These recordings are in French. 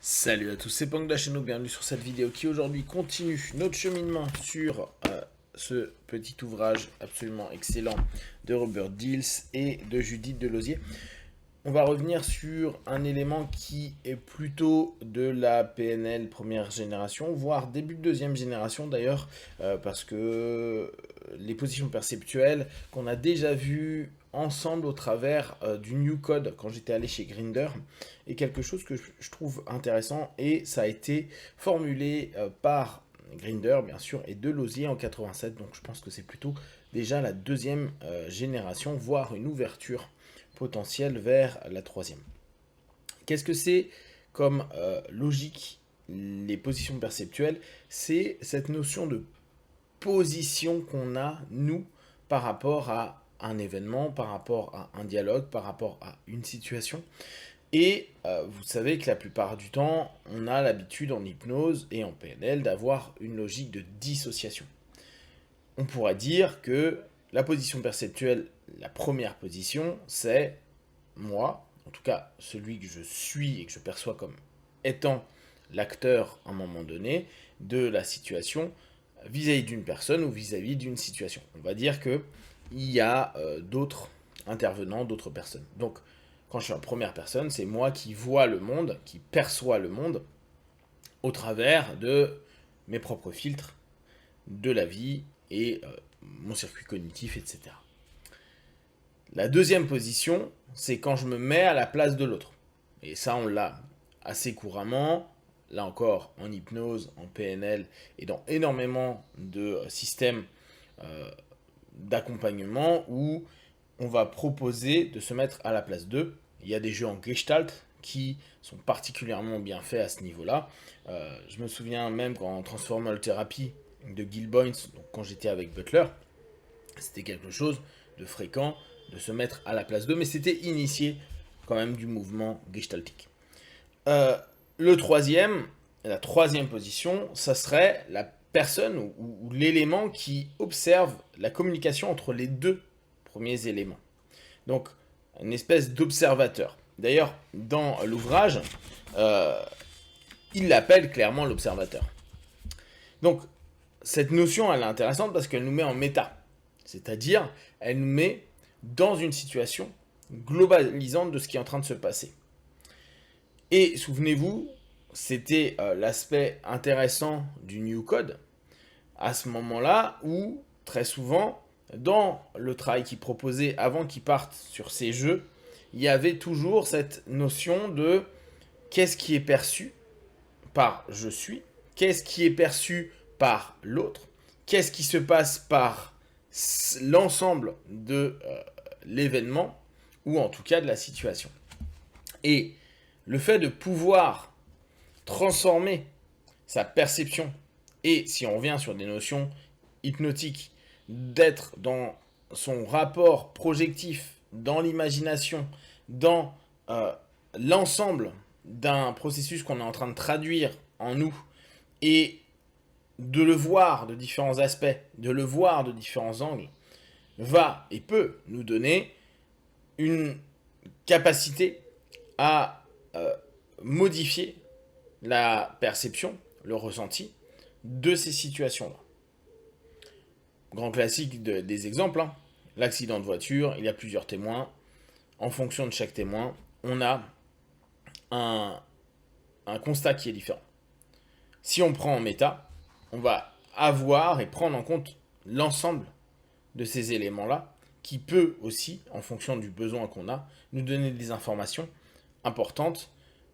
Salut à tous, c'est Pang de la chaîne, bienvenue sur cette vidéo qui aujourd'hui continue notre cheminement sur ce petit ouvrage absolument excellent de Robert Dills et de Judith Delosier. On va revenir sur un élément qui est plutôt de la PNL première génération, voire début de deuxième génération d'ailleurs, parce que les positions perceptuelles qu'on a déjà vues ensemble au travers du New Code quand j'étais allé chez Grinder est quelque chose que je trouve intéressant et ça a été formulé par Grinder bien sûr et Delosier en 87, donc je pense que c'est plutôt déjà la deuxième génération, voire une ouverture potentielle vers la troisième. Qu'est-ce que c'est comme logique les positions perceptuelles? C'est cette notion de position qu'on a, nous, par rapport à un événement, par rapport à un dialogue, par rapport à une situation. Et vous savez que la plupart du temps, on a l'habitude en hypnose et en PNL d'avoir une logique de dissociation. On pourrait dire que la position perceptuelle, la première position, c'est moi, en tout cas celui que je suis et que je perçois comme étant l'acteur à un moment donné de la situation vis-à-vis d'une personne ou vis-à-vis d'une situation. On va dire qu'il y a d'autres intervenants, d'autres personnes. Donc, quand je suis en première personne, c'est moi qui vois le monde, qui perçois le monde au travers de mes propres filtres, de la vie et mon circuit cognitif, etc. La deuxième position, c'est quand je me mets à la place de l'autre. Et ça, on l'a assez couramment, là encore, en hypnose, en PNL et dans énormément de systèmes d'accompagnement où on va proposer de se mettre à la place d'eux. Il y a des jeux en Gestalt qui sont particulièrement bien faits à ce niveau-là. Je me souviens même en Transformer Therapy de Gil Boynes, donc quand j'étais avec Butler, c'était quelque chose de fréquent de se mettre à la place d'eux, mais c'était initié quand même du mouvement gestaltique. Le troisième, la troisième position, ça serait la personne ou l'élément qui observe la communication entre les deux premiers éléments. Donc, une espèce d'observateur. D'ailleurs, dans l'ouvrage, il l'appelle clairement l'observateur. Donc, cette notion, elle est intéressante parce qu'elle nous met en méta. C'est-à-dire, elle nous met dans une situation globalisante de ce qui est en train de se passer. Et souvenez-vous, c'était l'aspect intéressant du New Code, à ce moment-là où, très souvent, dans le travail qu'il proposait avant qu'il parte sur ces jeux, il y avait toujours cette notion de qu'est-ce qui est perçu par je suis, qu'est-ce qui est perçu par l'autre, qu'est-ce qui se passe par l'ensemble de l'événement, ou en tout cas de la situation. Et le fait de pouvoir transformer sa perception, et si on revient sur des notions hypnotiques, d'être dans son rapport projectif, dans l'imagination, dans l'ensemble d'un processus qu'on est en train de traduire en nous, et de le voir de différents aspects, de le voir de différents angles, va et peut nous donner une capacité à modifier la perception, le ressenti de ces situations-là. Grand classique des exemples, hein. L'accident de voiture, il y a plusieurs témoins. En fonction de chaque témoin, on a un constat qui est différent. Si on prend en méta, on va avoir et prendre en compte l'ensemble de ces éléments-là, qui peut aussi, en fonction du besoin qu'on a, nous donner des informations importantes,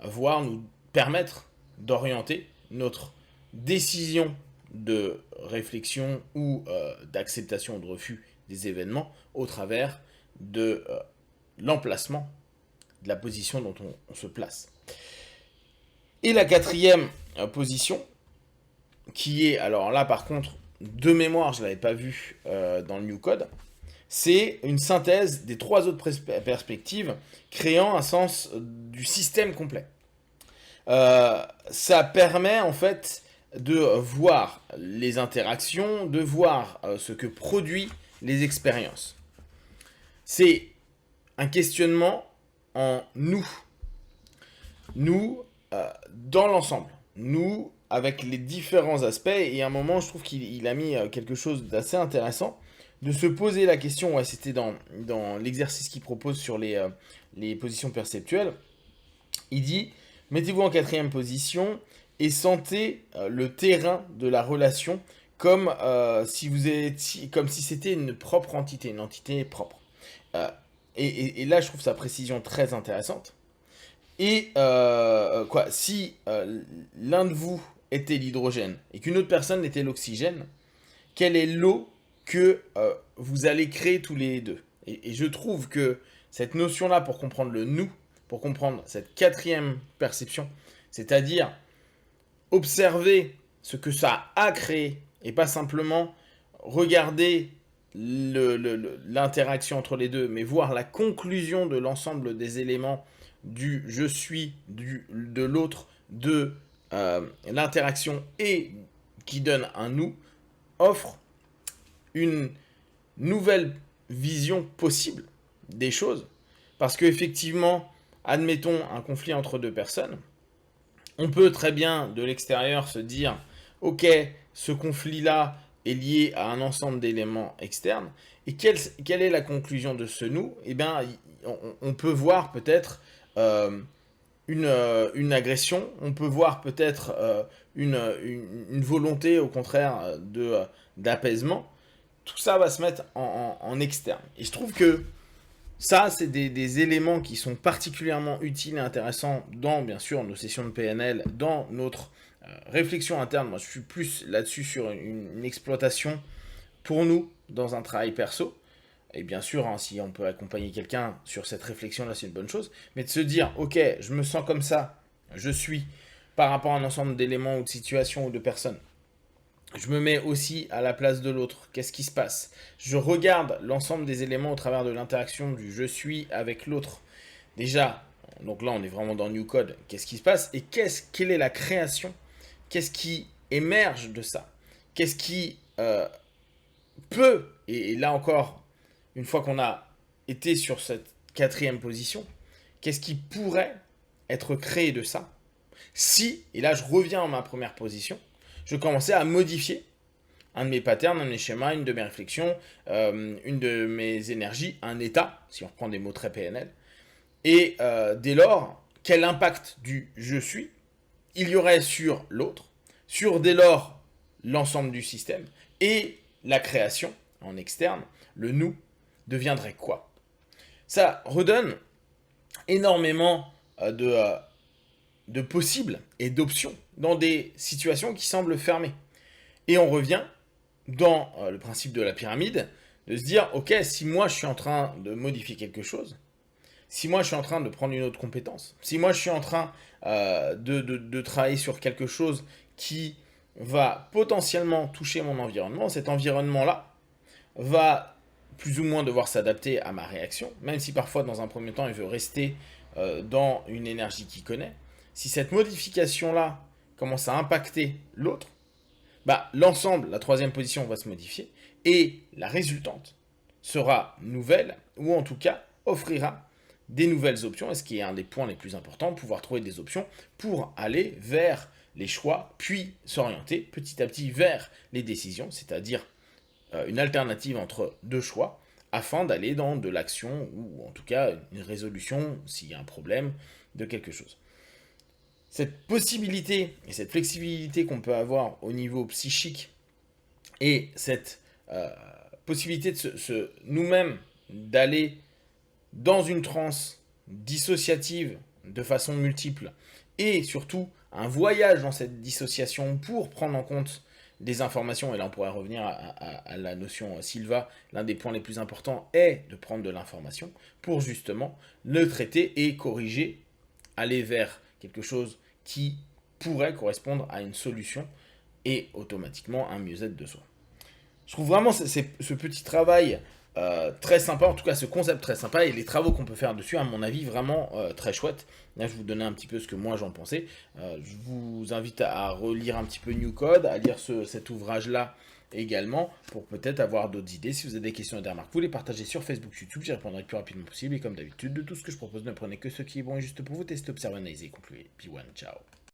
voire nous permettre d'orienter notre décision de réflexion ou d'acceptation ou de refus des événements au travers de l'emplacement, de la position dont on se place. Et la quatrième position, qui est, alors là par contre, de mémoire, je ne l'avais pas vu dans le New Code, c'est une synthèse des trois autres perspectives, créant un sens du système complet. Ça permet en fait de voir les interactions, de voir ce que produit les expériences. C'est un questionnement en nous. Nous, dans l'ensemble, nous, avec les différents aspects, et à un moment, je trouve qu'il a mis quelque chose d'assez intéressant, de se poser la question, ouais, c'était dans l'exercice qu'il propose sur les positions perceptuelles, il dit, mettez-vous en quatrième position et sentez le terrain de la relation comme si c'était une propre entité, une entité propre. Euh, et là, je trouve sa précision très intéressante. Et si l'un de vous était l'hydrogène et qu'une autre personne était l'oxygène, quelle est l'eau que vous allez créer tous les deux? Et je trouve que cette notion-là, pour comprendre le nous, pour comprendre cette quatrième perception, c'est-à-dire observer ce que ça a créé et pas simplement regarder l'interaction entre les deux, mais voir la conclusion de l'ensemble des éléments du je suis, de l'autre, de l'interaction et qui donne un nous, offre une nouvelle vision possible des choses. Parce qu'effectivement, admettons un conflit entre deux personnes, on peut très bien de l'extérieur se dire, ok, ce conflit-là est lié à un ensemble d'éléments externes. Et quelle est la conclusion de ce nous? Eh bien, on peut voir peut-être une agression, on peut voir peut-être une volonté au contraire d'apaisement. Tout ça va se mettre en externe. Et je trouve que ça, c'est des éléments qui sont particulièrement utiles et intéressants dans, bien sûr, nos sessions de PNL, dans notre réflexion interne. Moi, je suis plus là-dessus sur une exploitation pour nous dans un travail perso. Et bien sûr, hein, si on peut accompagner quelqu'un sur cette réflexion-là, c'est une bonne chose. Mais de se dire, ok, je me sens comme ça, je suis par rapport à un ensemble d'éléments ou de situations ou de personnes. Je me mets aussi à la place de l'autre. Qu'est-ce qui se passe? Je regarde l'ensemble des éléments au travers de l'interaction du je suis avec l'autre. Déjà, donc là on est vraiment dans New Code. Qu'est-ce qui se passe? Et quelle est la création? Qu'est-ce qui émerge de ça? Qu'est-ce qui peut, et là encore, une fois qu'on a été sur cette quatrième position, qu'est-ce qui pourrait être créé de ça? Si, et là je reviens à ma première position, je commençais à modifier un de mes patterns, un de mes schémas, une de mes réflexions, une de mes énergies, un état, si on reprend des mots très PNL. Et dès lors, quel impact du je suis il y aurait sur l'autre, sur dès lors l'ensemble du système, et la création en externe, le nous, deviendrait quoi? Ça redonne énormément de possibles et d'options dans des situations qui semblent fermées. Et on revient dans le principe de la pyramide, de se dire, ok, si moi je suis en train de modifier quelque chose, si moi je suis en train de prendre une autre compétence, si moi je suis en train de travailler sur quelque chose qui va potentiellement toucher mon environnement, cet environnement-là va plus ou moins devoir s'adapter à ma réaction, même si parfois dans un premier temps il veut rester dans une énergie qu'il connaît. Si cette modification-là commence à impacter l'autre, bah, l'ensemble, la troisième position va se modifier et la résultante sera nouvelle ou en tout cas offrira des nouvelles options. Et ce qui est un des points les plus importants, pouvoir trouver des options pour aller vers les choix, puis s'orienter petit à petit vers les décisions, c'est-à-dire une alternative entre deux choix afin d'aller dans de l'action ou en tout cas une résolution s'il y a un problème de quelque chose. Cette possibilité et cette flexibilité qu'on peut avoir au niveau psychique et cette possibilité de nous-mêmes d'aller dans une transe dissociative de façon multiple et surtout un voyage dans cette dissociation pour prendre en compte des informations, et là on pourrait revenir à la notion Silva, l'un des points les plus importants est de prendre de l'information pour justement le traiter et corriger, aller vers quelque chose qui pourrait correspondre à une solution et automatiquement un mieux-être de soi. Je trouve vraiment ce petit travail très sympa, en tout cas ce concept très sympa et les travaux qu'on peut faire dessus, à mon avis, vraiment très chouette. Là, je vous donnais un petit peu ce que moi j'en pensais. Je vous invite à relire un petit peu New Code, à lire cet ouvrage-là également pour peut-être avoir d'autres idées. Si vous avez des questions et des remarques, vous les partagez sur Facebook, YouTube, j'y répondrai le plus rapidement possible. Et comme d'habitude, de tout ce que je propose, ne prenez que ce qui est bon et juste pour vous. Testez, observez, analysez, concluez. P1, ciao.